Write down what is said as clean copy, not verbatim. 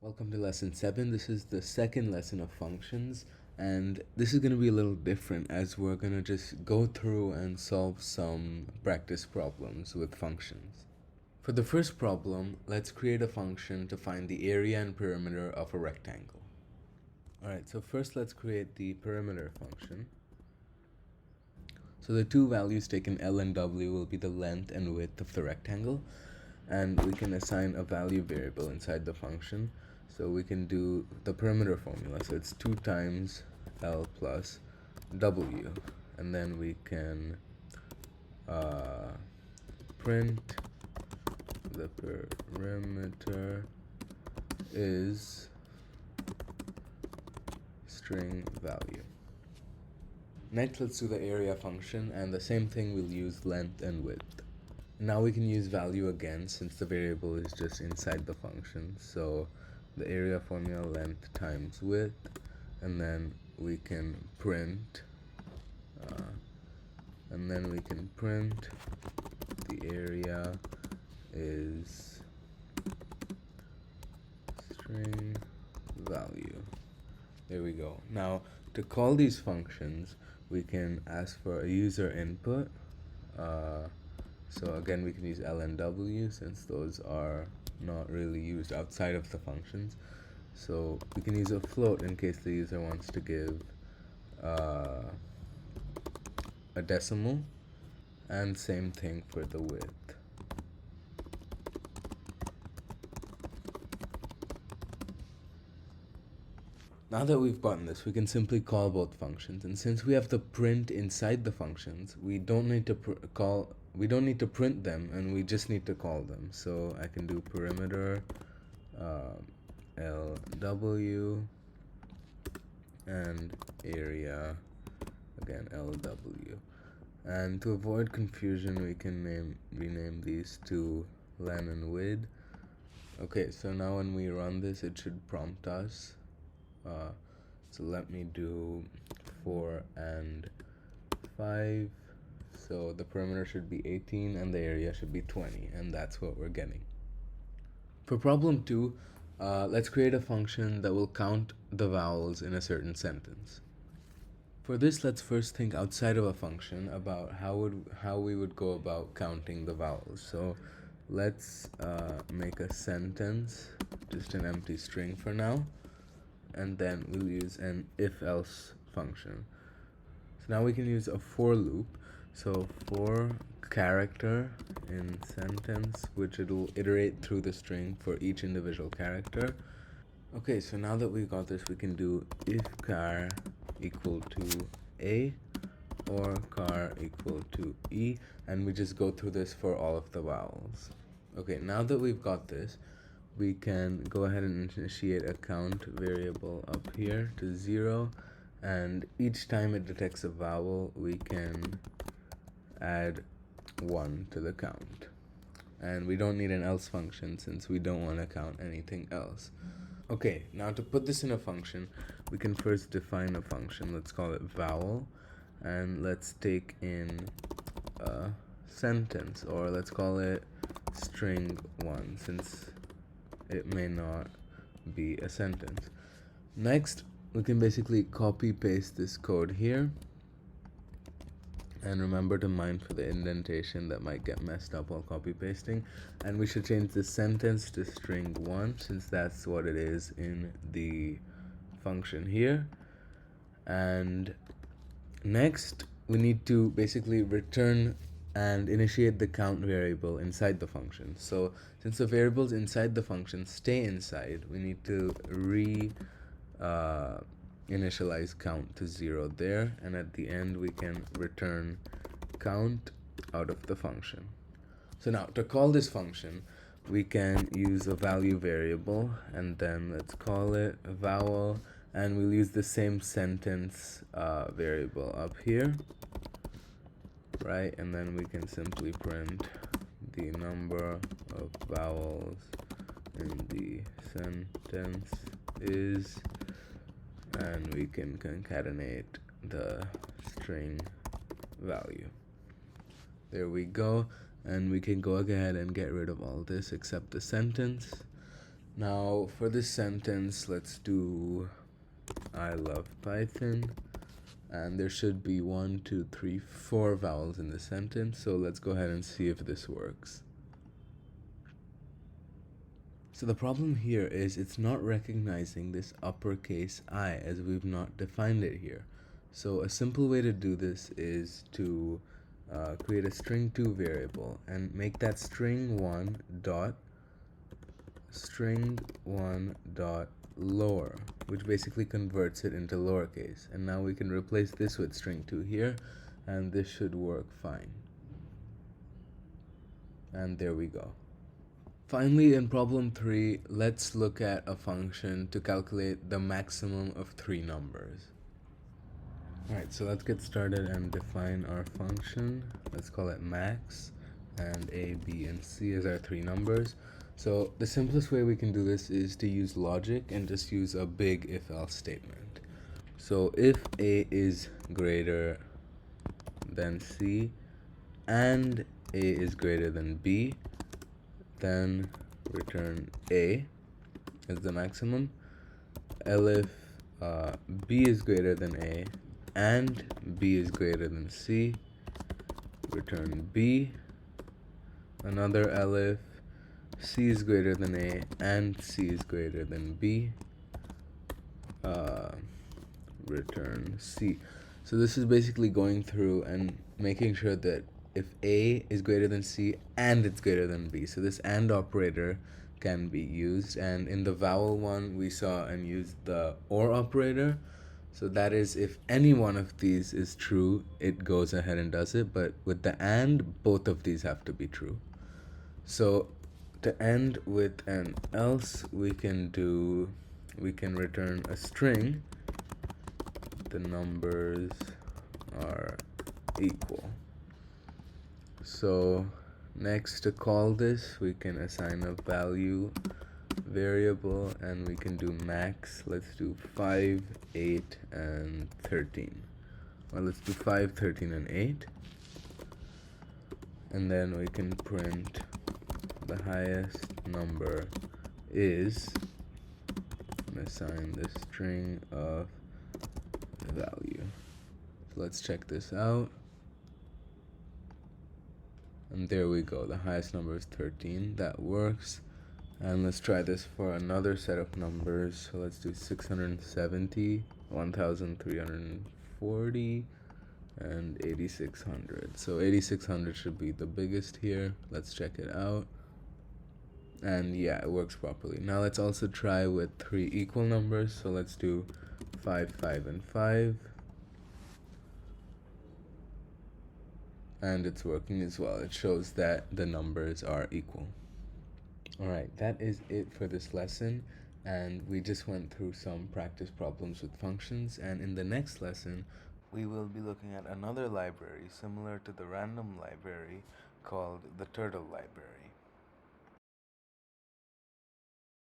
Welcome to lesson 7. This is the second lesson of functions, and this is going to be a little different as we're going to just go through and solve some practice problems with functions. For the first problem, let's create a function to find the area and perimeter of a rectangle. Alright, so first let's create the perimeter function. So the two values taken, L and W, will be the length and width of the rectangle, and we can assign a value variable inside the function. So we can do the perimeter formula, so it's 2 times L plus W, and then we can print the perimeter is string value. Next, let's do the area function, and the same thing, we'll use length and width. Now we can use value again since the variable is just inside the function. So the area formula, length times width, and then we can print the area is string value. There we go. Now to call these functions, we can ask for a user input. So again, we can use L and W since those are not really used outside of the functions. So we can use a float in case the user wants to give a decimal, and same thing for the width. Now that we've gotten this, we can simply call both functions, and since we have the print inside the functions, we don't need to print them, and we just need to call them. So I can do perimeter LW and area again LW. And to avoid confusion, we can rename these to len and width. Okay, so now when we run this, it should prompt us. So let me do 4 and 5. So the perimeter should be 18 and the area should be 20, and that's what we're getting. For problem 2, let's create a function that will count the vowels in a certain sentence. For this, let's first think outside of a function about how we would go about counting the vowels. So let's make a sentence, just an empty string for now, and then we'll use an if-else function. So now we can use a for loop. So for character in sentence, which it'll iterate through the string for each individual character. Okay, so now that we've got this, we can do if char equal to A or char equal to E, and we just go through this for all of the vowels. Okay, now that we've got this, we can go ahead and initiate a count variable up here to 0, and each time it detects a vowel, we can add 1 to the count. And we don't need an else function since we don't want to count anything else. Okay, now to put this in a function, we can first define a function. Let's call it vowel, and let's take in a sentence, or let's call it string 1 since it may not be a sentence. Next, we can basically copy paste this code here, and remember to mind for the indentation that might get messed up while copy pasting. And we should change the sentence to string 1 since that's what it is in the function here. And next, we need to basically return and initiate the count variable inside the function. So since the variables inside the function stay inside, we need to initialize count to 0 there, and at the end we can return count out of the function. So now to call this function, we can use a value variable, and then let's call it a vowel, and we'll use the same sentence variable up here, right? And then we can simply print the number of vowels in the sentence is, and we can concatenate the string value. There we go, and we can go ahead and get rid of all this except the sentence. Now for this sentence, let's do I love Python, and there should be 1, 2, 3, 4 vowels in the sentence, so let's go ahead and see if this works. So the problem here is it's not recognizing this uppercase I, as we've not defined it here. So a simple way to do this is to create a string2 variable and make that string1 dot lower, which basically converts it into lowercase. And now we can replace this with string2 here, and this should work fine. And there we go. Finally, in problem 3, let's look at a function to calculate the maximum of 3 numbers. Alright, so let's get started and define our function. Let's call it max, and A, B, and C as our 3 numbers. So the simplest way we can do this is to use logic and just use a big if-else statement. So if A is greater than C and A is greater than B, then return A as the maximum. If B is greater than A and B is greater than C, return B. Another if C is greater than A and C is greater than B, return C. So this is basically going through and making sure that if A is greater than C and it's greater than B. So this AND operator can be used, and in the vowel one we saw and used the OR operator. So that is, if any one of these is true, it goes ahead and does it, but with the AND, both of these have to be true. So to end with an else, we can return a string. The numbers are equal. So next, to call this, we can assign a value variable, and we can do max. Let's do 5, 8, and 13. Well, let's do 5, 13, and 8. And then we can print the highest number is, and assign the string of value. So let's check this out. And there we go, the highest number is 13. That works. And let's try this for another set of numbers. So let's do 670, 1340, and 8600. So 8600 should be the biggest here. Let's check it out. And yeah, it works properly. Now let's also try with 3 equal numbers. So let's do 5, 5, and 5. And it's working as well. It shows that the numbers are equal. Alright, that is it for this lesson, and we just went through some practice problems with functions, and in the next lesson we will be looking at another library similar to the random library called the turtle library.